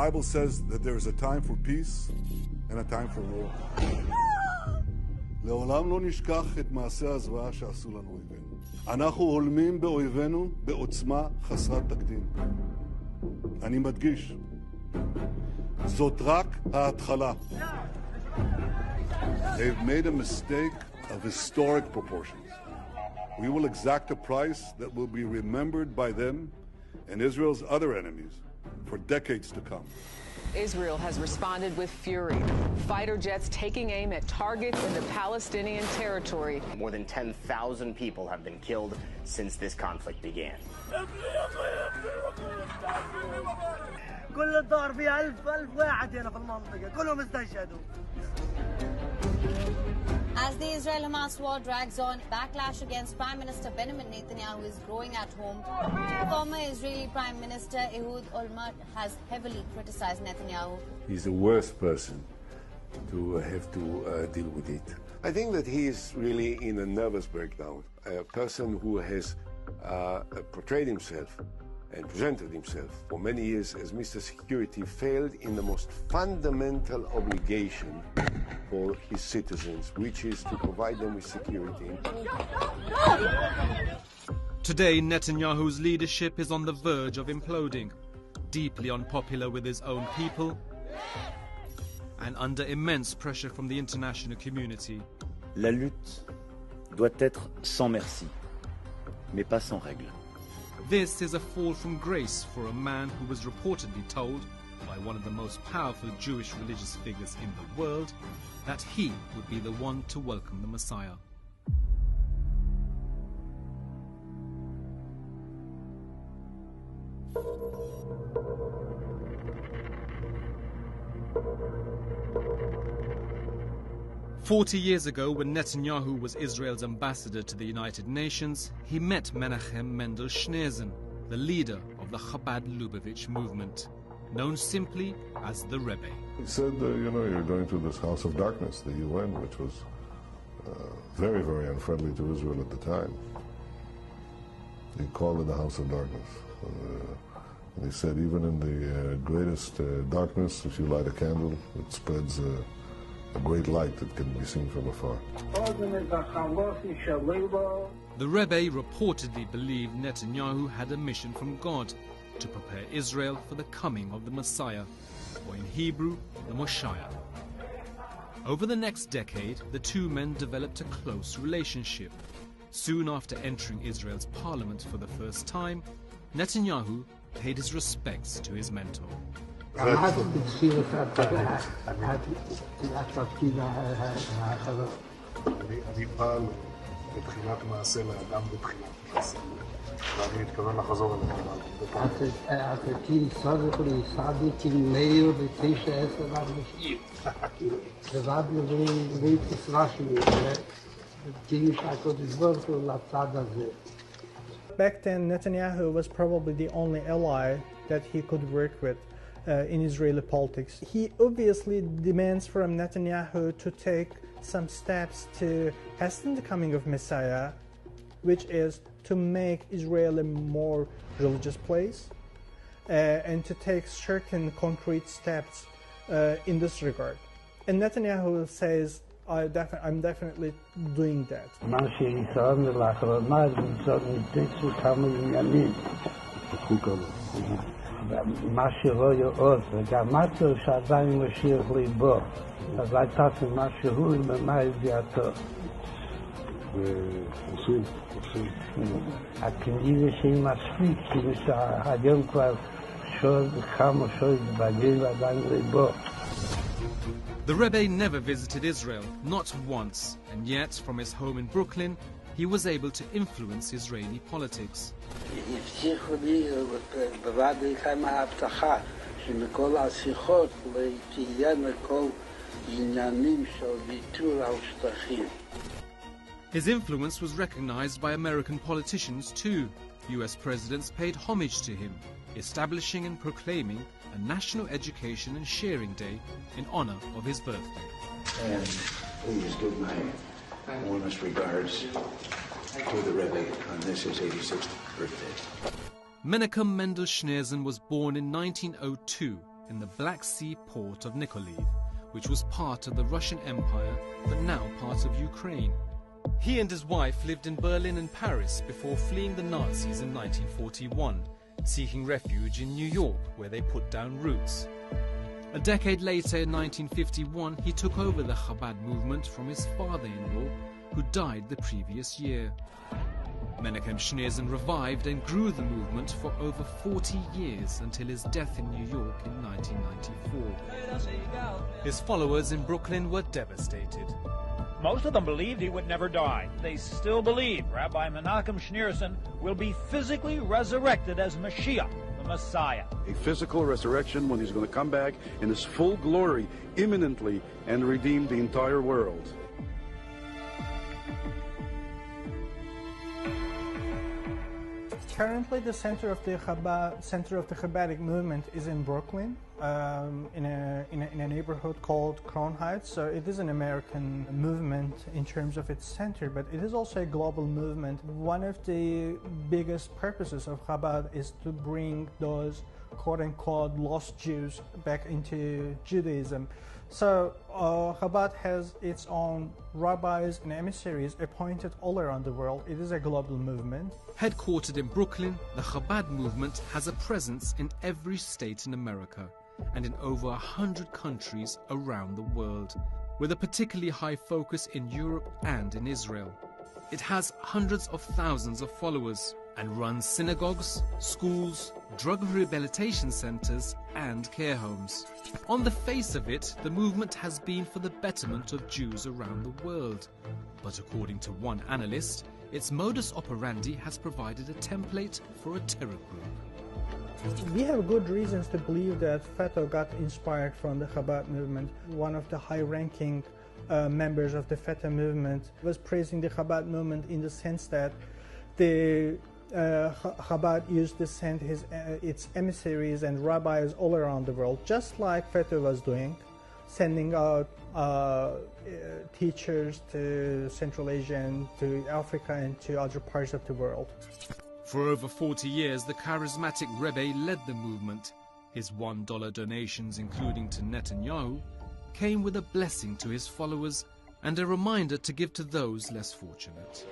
Bible says that there is a time for peace and a time for war. לעולם לא נשכח את מעשה הזוועה שעשו לנו אויבינו. אנחנו הולמים באויבינו בעוצמה חסרת תקדים. אני מדגיש, זאת רק ההתחלה. They've made a mistake of historic proportions. We will exact a price that will be remembered by them and Israel's other enemies for decades to come. Israel has responded with fury. Fighter jets taking aim at targets in the Palestinian territory. More than 10,000 people have been killed since this conflict began. كل الدار فيها 1000 واحد هنا في المنطقة كلهم استشهدوا. As the Israel-Hamas war drags on, backlash against Prime Minister Benjamin Netanyahu is growing at home. Former Israeli Prime Minister Ehud Olmert has heavily criticized Netanyahu. He's the worst person to have to deal with it. I think that he is really in a nervous breakdown. A person who has portrayed himself and presented himself for many years as Mr. Security failed in the most fundamental obligation for his citizens, which is to provide them with security. Today, Netanyahu's leadership is on the verge of imploding, deeply unpopular with his own people and under immense pressure from the international community. La lutte doit être sans merci, mais pas sans règles. This is a fall from grace for a man who was reportedly told by one of the most powerful Jewish religious figures in the world that he would be the one to welcome the Messiah. "40 years ago, when Netanyahu was Israel's ambassador to the United Nations, he met Menachem Mendel Schneerson, the leader of the Chabad Lubavitch movement, known simply as the Rebbe. He said, you're going to this house of darkness, the UN, which was very, very unfriendly to Israel at the time. He called it the house of darkness. And he said, even in the greatest darkness, if you light a candle, it spreads a great light that can be seen from afar. The Rebbe reportedly believed Netanyahu had a mission from God to prepare Israel for the coming of the Messiah, or in Hebrew, the Moshiach. Over the next decade, the two men developed a close relationship. Soon after entering Israel's parliament for the first time, Netanyahu paid his respects to his mentor. Back then, Netanyahu was probably the only ally that he could work with in Israeli politics. He obviously demands from Netanyahu to take some steps to hasten the coming of Messiah, which is to make Israel a more religious place and to take certain concrete steps in this regard. And Netanyahu says, I'm definitely doing that. The Rebbe never visited Israel, not once, and yet from his home in Brooklyn, he was able to influence Israeli politics. His influence was recognized by American politicians too. US presidents paid homage to him, establishing and proclaiming a National Education and Sharing Day in honor of his birthday. And please give my warmest regards to the Rebbe on this his 86th birthday. Menachem Mendel Schneerson was born in 1902 in the Black Sea port of Nikolaev, which was part of the Russian Empire but now part of Ukraine. He and his wife lived in Berlin and Paris before fleeing the Nazis in 1941, seeking refuge in New York, where they put down roots. A decade later, in 1951, he took over the Chabad movement from his father-in-law, who died the previous year. Menachem Schneerson revived and grew the movement for over 40 years until his death in New York in 1994. His followers in Brooklyn were devastated. Most of them believed he would never die. They still believe Rabbi Menachem Schneerson will be physically resurrected as Mashiach, the Messiah. A physical resurrection when he's going to come back in his full glory imminently and redeem the entire world. Currently, the center of the Chabadic movement is in Brooklyn, in a neighborhood called Crown Heights. So it is an American movement in terms of its center, but it is also a global movement. One of the biggest purposes of Chabad is to bring those quote-unquote lost Jews back into Judaism. So Chabad has its own rabbis and emissaries appointed all around the world. It is a global movement. Headquartered in Brooklyn, the Chabad movement has a presence in every state in America and in over 100 countries around the world, with a particularly high focus in Europe and in Israel. It has hundreds of thousands of followers and runs synagogues, schools, drug rehabilitation centers, and care homes. On the face of it, the movement has been for the betterment of Jews around the world. But according to one analyst, its modus operandi has provided a template for a terror group. We have good reasons to believe that Fatah got inspired from the Chabad movement. One of the high-ranking members of the Fatah movement was praising the Chabad movement in the sense that the Chabad used to send its emissaries and rabbis all around the world, just like Fatah was doing, sending out teachers to Central Asia and to Africa and to other parts of the world. For over 40 years, the charismatic Rebbe led the movement. His $1 donations, including to Netanyahu, came with a blessing to his followers and a reminder to give to those less fortunate.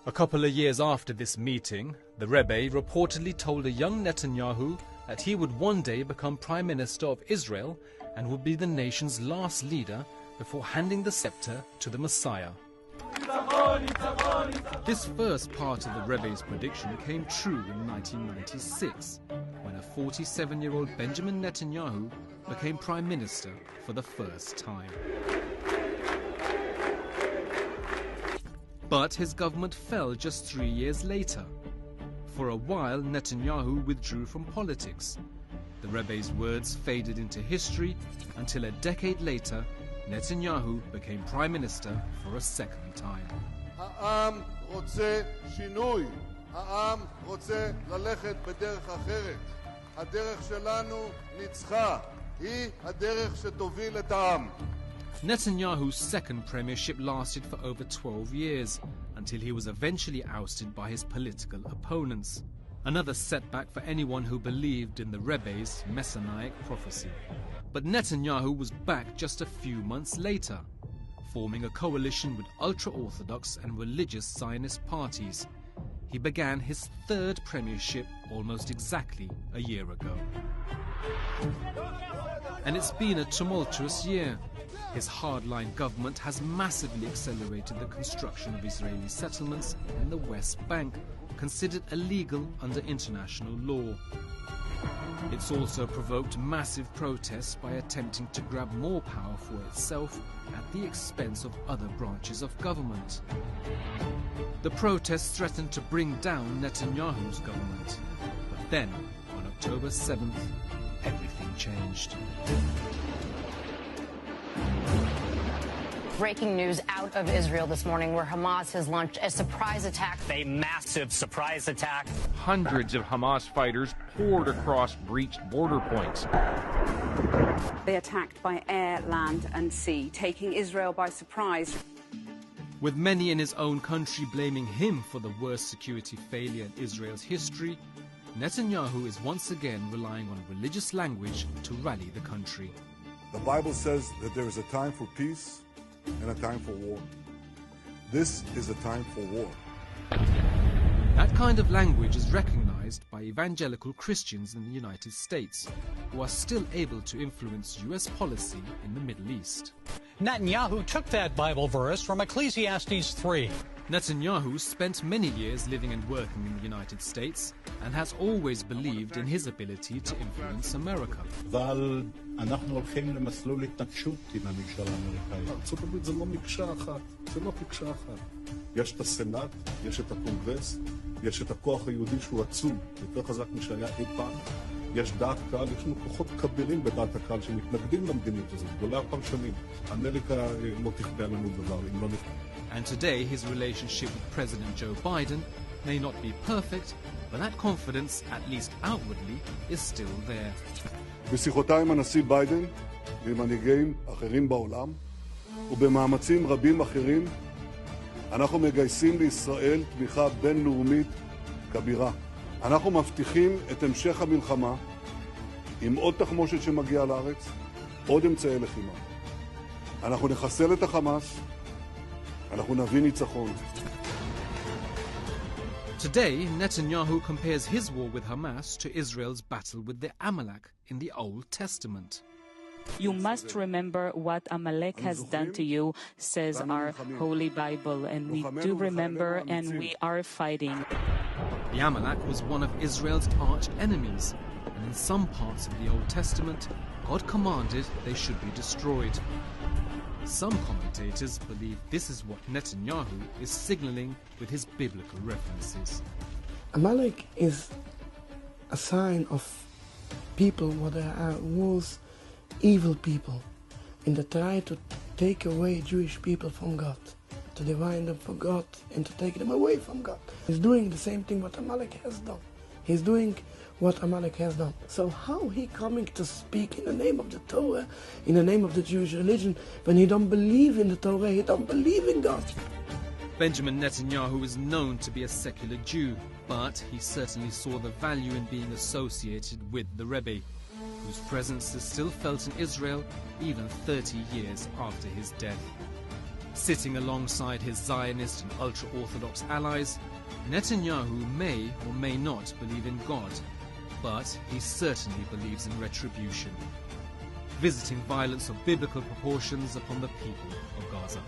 A couple of years after this meeting, the Rebbe reportedly told a young Netanyahu that he would one day become Prime Minister of Israel and would be the nation's last leader before handing the scepter to the Messiah. This first part of the Rebbe's prediction came true in 1996, when a 47-year-old Benjamin Netanyahu became Prime Minister for the first time. But his government fell just 3 years later. For a while, Netanyahu withdrew from politics. The Rebbe's words faded into history until a decade later, Netanyahu became Prime Minister for a second time. העם רוצה שינוי. העם רוצה ללכת בדרך אחרת. הדרך שלנו ניצחה. היא הדרך שתוביל את העם. Netanyahu's second premiership lasted for over 12 years, until he was eventually ousted by his political opponents. Another setback for anyone who believed in the Rebbe's messianic prophecy. But Netanyahu was back just a few months later, forming a coalition with ultra-Orthodox and religious Zionist parties. He began his third premiership almost exactly a year ago. And it's been a tumultuous year. His hardline government has massively accelerated the construction of Israeli settlements in the West Bank, considered illegal under international law. It's also provoked massive protests by attempting to grab more power for itself at the expense of other branches of government. The protests threatened to bring down Netanyahu's government. But then, on October 7th, everything changed. Breaking news out of Israel this morning, where Hamas has launched a surprise attack. A massive surprise attack. Hundreds of Hamas fighters poured across breached border points. They attacked by air, land and sea, taking Israel by surprise. With many in his own country blaming him for the worst security failure in Israel's history, Netanyahu is once again relying on religious language to rally the country. The Bible says that there is a time for peace and a time for war. This is a time for war. That kind of language is recognized by evangelical Christians in the United States, who are still able to influence US policy in the Middle East. Netanyahu took that Bible verse from Ecclesiastes 3. Netanyahu spent many years living and working in the United States and has always believed in his ability to influence America. אנחנו הולכים למסלול התנגשות עם הממשל האמריקאי. ארצות הברית זה לא מקשה אחת, זה לא מקשה אחת. יש את הסנאט, יש את הקונגרס, יש את הכוח היהודי שהוא עצום, יותר חזק משהיה אי פעם. יש דעת קהל, יש לנו כוחות כבירים בדעת הקהל שמתנגדים למדיניות הזאת, גדולי הפרשנים. אמריקה לא תכפה לנו דבר, אם לא נכפה. And today his relationship with President Joe Biden may not be perfect, but that confidence, at least outwardly, is still there. בשיחותיי עם הנשיא ביידן ועם מנהיגים אחרים בעולם ובמאמצים רבים אחרים אנחנו מגייסים לישראל תמיכה בינלאומית כבירה. אנחנו מבטיחים את המשך המלחמה עם עוד תחמושת שמגיעה לארץ, עוד אמצעי לחימה. אנחנו נחסל את החמאס, אנחנו נביא ניצחון. Today, Netanyahu compares his war with Hamas to Israel's battle with the Amalek in the Old Testament. You must remember what Amalek has done to you, says our Holy Bible, and we do remember and we are fighting. The Amalek was one of Israel's arch enemies, and in some parts of the Old Testament, God commanded they should be destroyed. Some commentators believe this is what Netanyahu is signaling with his biblical references. Amalek is a sign of people what are was evil people, and they try to take away Jewish people from God, to divide them from God and to take them away from God. He's doing the same thing what Amalek has done. He's doing what Amalek has done. So how he coming to speak in the name of the Torah, in the name of the Jewish religion, when he don't believe in the Torah, he don't believe in God? Benjamin Netanyahu is known to be a secular Jew, but he certainly saw the value in being associated with the Rebbe, whose presence is still felt in Israel even 30 years after his death. Sitting alongside his Zionist and ultra-Orthodox allies, Netanyahu may or may not believe in God, but he certainly believes in retribution, visiting violence of biblical proportions upon the people of Gaza.